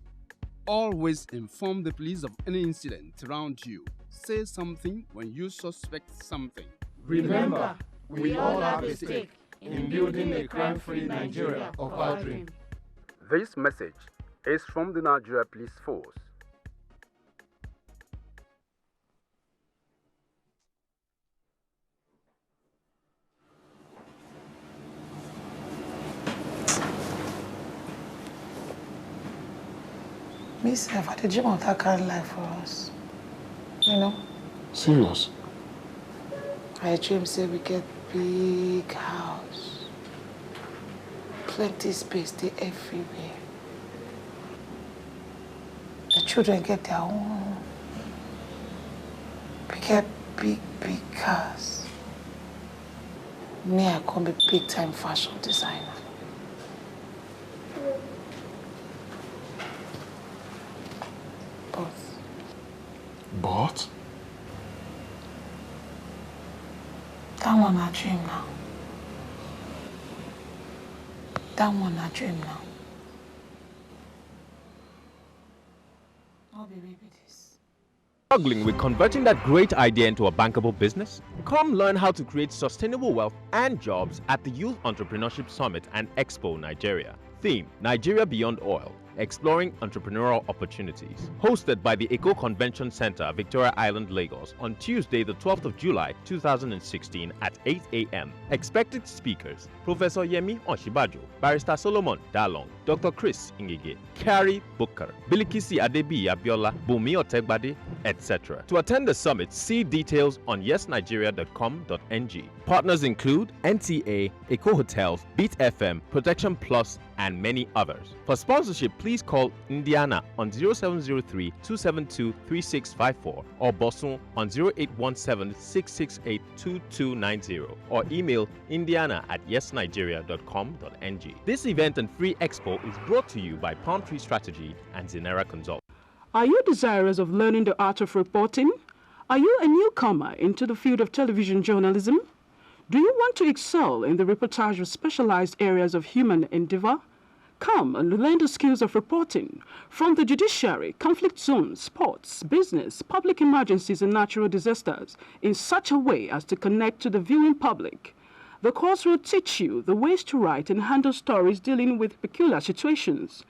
Always inform the police of any incident around you. Say something when you suspect something. Remember, we all have a stake in building a crime-free Nigeria of our dream. This message is from the Nigeria Police Force. Miss, I had a dream of that kind of life for us. You know? Serious? I dream say we get big house. Plenty space, they everywhere. The children get their own. We get big cars. Me, I come be big time fashion designer. But? That one I dream now. That one I dream now. Oh, baby, this. Struggling with converting that great idea into a bankable business? Come learn how to create sustainable wealth and jobs at the Youth Entrepreneurship Summit and Expo Nigeria. Theme: Nigeria Beyond Oil. Exploring Entrepreneurial Opportunities, hosted by the Eco Convention Center, Victoria Island, Lagos, on Tuesday, the 12th of July, 2016 at 8 a.m. Expected speakers: Professor Yemi Oshibajo, Barrister Solomon Dalong, Dr. Chris Ngige, Carrie Booker, Bilikisi Adebi Abiola, Bumi Otegbade, etc. To attend the summit, see details on yesnigeria.com.ng. Partners include NTA, Eco Hotels, Beat FM, Protection Plus, and many others. For sponsorship, please call Indiana on 0703-272-3654 or Bosun on 0817-668-2290 or email indiana@yesnigeria.com.ng. This event and free expo is brought to you by Palm Tree Strategy and Zenera Consult. Are you desirous of learning the art of reporting? Are you a newcomer into the field of television journalism? Do you want to excel in the reportage of specialized areas of human endeavor? Come and learn the skills of reporting from the judiciary, conflict zones, sports, business, public emergencies and natural disasters in such a way as to connect to the viewing public. The course will teach you the ways to write and handle stories dealing with peculiar situations.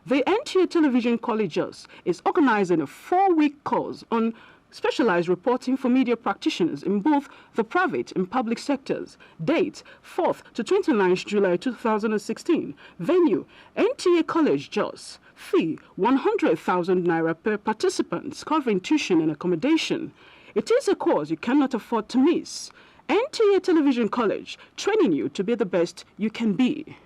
The NTA Television Colleges is organizing a 4-week course on specialized reporting for media practitioners in both the private and public sectors. Date 4th to 29th July 2016. Venue NTA College Jos. Fee 100,000 naira per participant, covering tuition and accommodation. It is a course you cannot afford to miss. NTA Television College, training you to be the best you can be.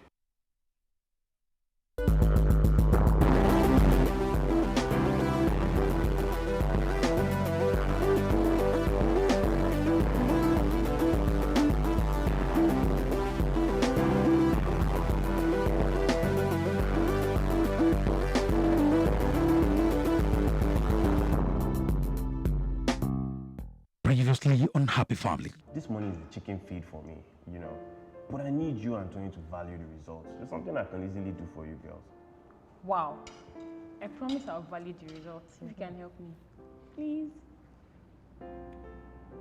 Previously on Happy Family. This money is a chicken feed for me, you know. But I need you, Antonio, to value the results. There's something I can easily do for you girls. Wow. I promise I'll value the results if you can help me. Please.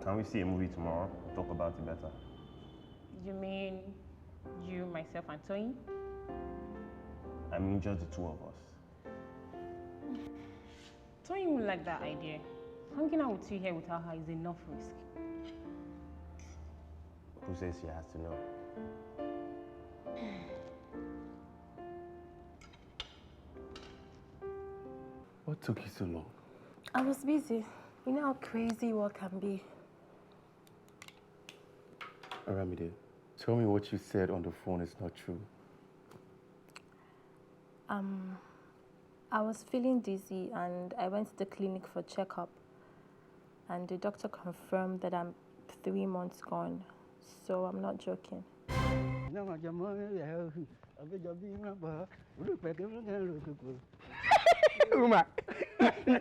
Can we see a movie tomorrow and talk about it better? You mean you, myself, and Tony? I mean just the two of us. Tony won't like that idea. Hanging out with you here without her is enough risk. Who says she has to know? What took you so long? I was busy. You know how crazy work can be. Aramide, tell me what you said on the phone is not true. I was feeling dizzy and I went to the clinic for checkup. And the doctor confirmed that I'm 3 months gone. So I'm not joking. Uma,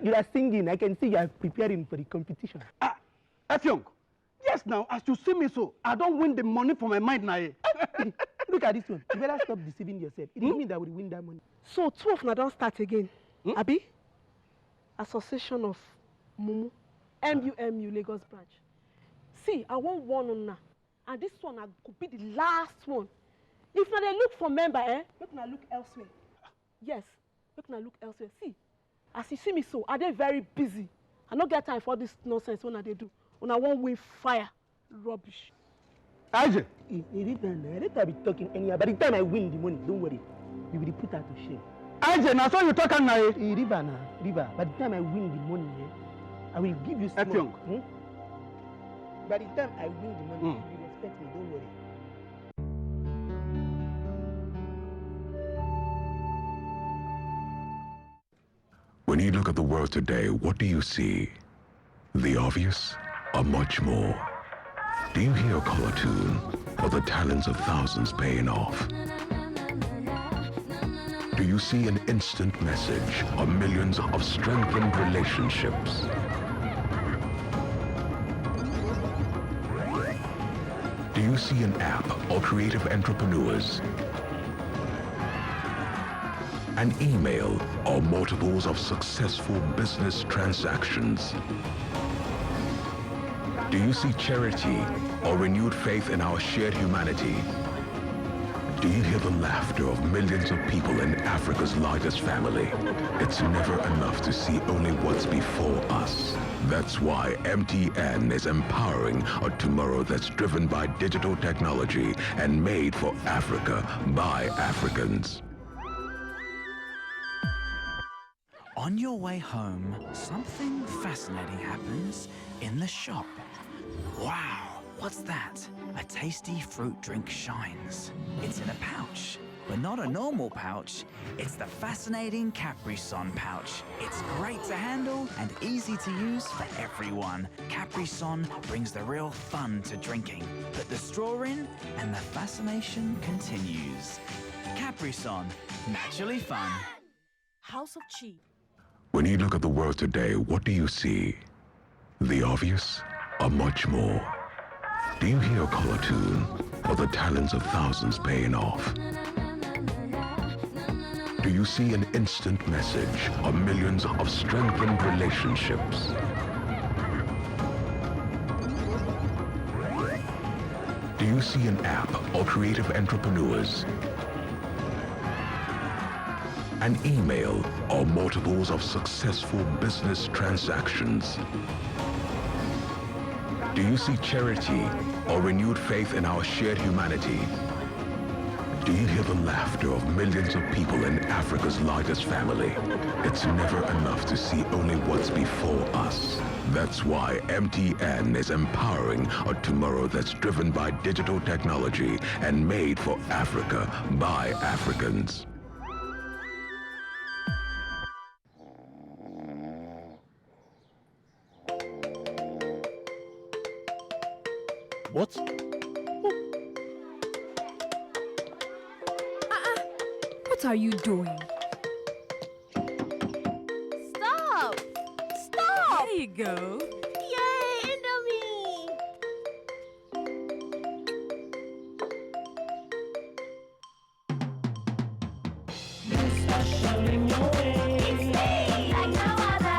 you are singing. I can see you are preparing for the competition. Efyong, yes now, as you see me so, I don't win the money for my mind now. Look at this one. You better stop deceiving yourself. It doesn't mean that we will win that money. So 12 now don't start again. Abi? Association of Mumu. MUMU Lagos branch. See, I want one on now. And this one could be the last one. If now they look for member, make now look elsewhere. Yes, make now look elsewhere. See, as you see me so, are they very busy? I don't get time for this nonsense when they do. When I want win fire. Rubbish. Ajay! Let be talking anyhow. By the time I win the money, don't worry. You will put her to shame. Ajay, now so you talking now. River. By the time I win the money, I will give you small. By the time I win the money, you will respect me, don't worry. When you look at the world today, what do you see? The obvious or much more? Do you hear a color tune or the talents of thousands paying off? Do you see an instant message or millions of strengthened relationships? Do you see an app or creative entrepreneurs? An email or multiples of successful business transactions? Do you see charity or renewed faith in our shared humanity? Do you hear the laughter of millions of people in Africa's largest family? It's never enough to see only what's before us. That's why MTN is empowering a tomorrow that's driven by digital technology and made for Africa by Africans. On your way home, something fascinating happens in the shop. Wow, what's that? A tasty fruit drink shines. It's in a pouch, but not a normal pouch. It's the fascinating Capri-Sun pouch. It's great to handle and easy to use for everyone. Capri-Sun brings the real fun to drinking. Put the straw in and the fascination continues. Capri-Sun, naturally fun. House of Chi. When you look at the world today, what do you see? The obvious, or much more? Do you hear a color tune, or the talents of thousands paying off? Do you see an instant message, or millions of strengthened relationships? Do you see an app, or creative entrepreneurs? An email, or multiples of successful business transactions? Do you see charity or renewed faith in our shared humanity? Do you hear the laughter of millions of people in Africa's largest family? It's never enough to see only what's before us. That's why MTN is empowering a tomorrow that's driven by digital technology and made for Africa by Africans. What? What are you doing? Stop! Stop! There you go. Yay, Indomie! Special in your way. It's me, like no other.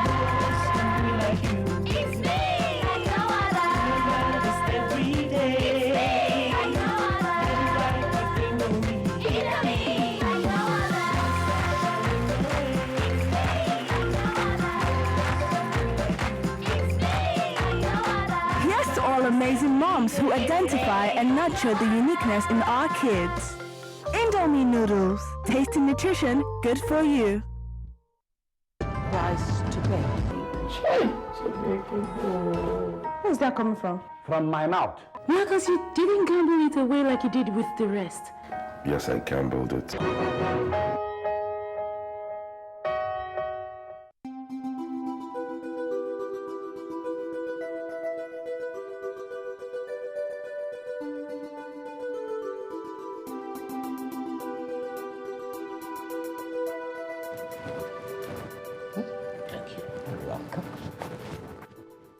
Something like you. It's me, like no other. You got this every day. It's me, like no other. Everybody think of me. Indomie, like no other. It's me, like no other. Here's to all amazing moms who identify and nurture the uniqueness in our kids. Indomie noodles, tasty nutrition, good for you. Price to pay. Where's that coming from? From my mouth. Yeah, because you didn't gamble it away like you did with the rest. Yes, I gambled it.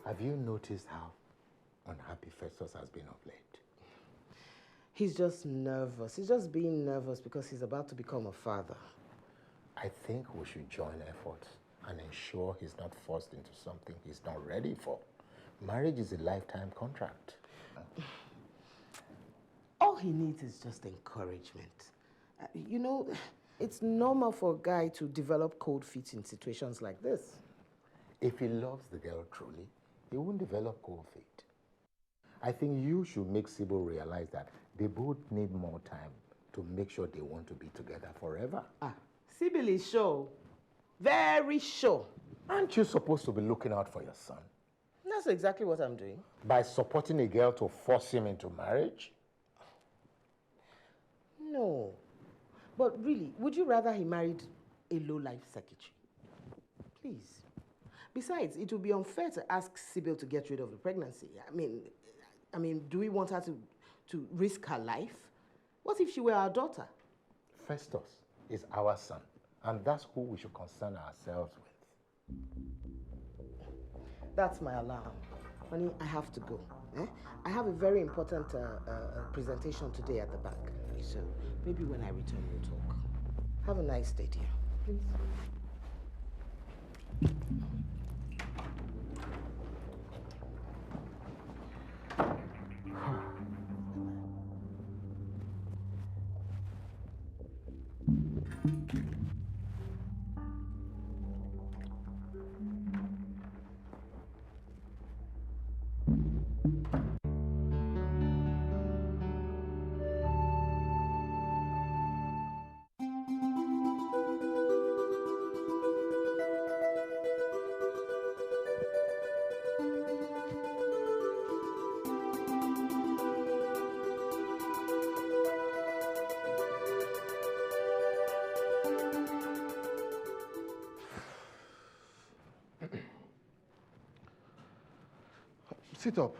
Have you noticed how unhappy Festus has been of late? He's just nervous. He's just being nervous because he's about to become a father. I think we should join efforts and ensure he's not forced into something he's not ready for. Marriage is a lifetime contract. All he needs is just encouragement. You know, it's normal for a guy to develop cold feet in situations like this. If he loves the girl truly, he won't develop cold feet. I think you should make Sybil realize that they both need more time to make sure they want to be together forever. Sybil is sure. Very sure. Aren't you supposed to be looking out for your son? That's exactly what I'm doing. By supporting a girl to force him into marriage? No. But really, would you rather he married a low-life secretary? Please. Besides, it would be unfair to ask Sybil to get rid of the pregnancy. I mean, do we want her to risk her life? What if she were our daughter? Festus is our son, and that's who we should concern ourselves with. That's my alarm. Honey, I have to go. I have a very important presentation today at the bank. So maybe when I return, we'll talk. Have a nice day, dear. Please. Sit up.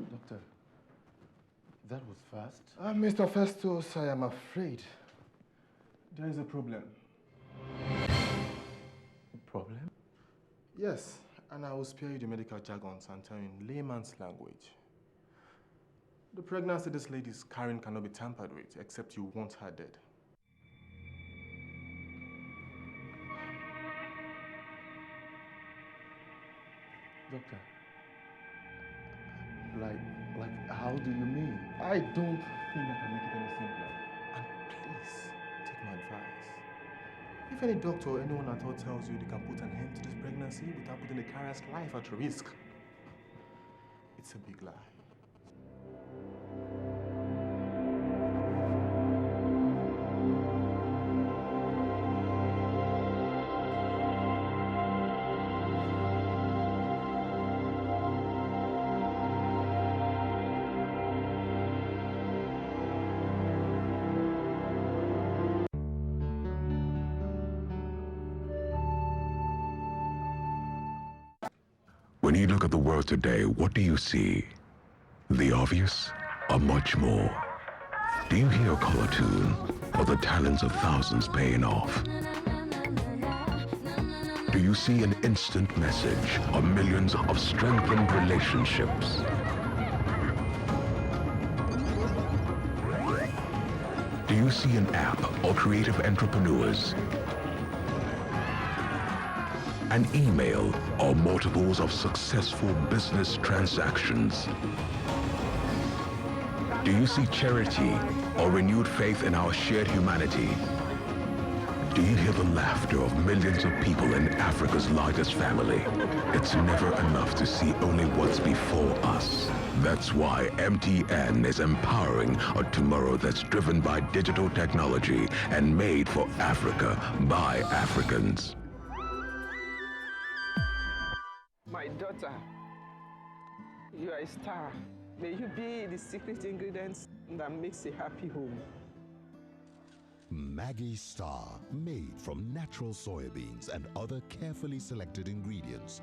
Doctor, that was fast. Mr. Festus, I am afraid there is a problem. A problem? Yes, and I will spare you the medical jargons and tell you in layman's language. The pregnancy this lady is carrying cannot be tampered with, except you want her dead. Doctor, like, how do you mean? I don't think I can make it any simpler. And please, take my advice. If any doctor or anyone at all tells you they can put an end to this pregnancy without putting the carrier's life at risk, it's a big lie. When you look at the world today, what do you see? The obvious, or much more? Do you hear a color tune, or the talents of thousands paying off? Do you see an instant message, or millions of strengthened relationships? Do you see an app or creative entrepreneurs? An email or multiples of successful business transactions? Do you see charity or renewed faith in our shared humanity? Do you hear the laughter of millions of people in Africa's largest family? It's never enough to see only what's before us. That's why MTN is empowering a tomorrow that's driven by digital technology and made for Africa by Africans. My daughter, you are a star. May you be the secret ingredients that makes a happy home. Maggi Star, made from natural soybeans and other carefully selected ingredients.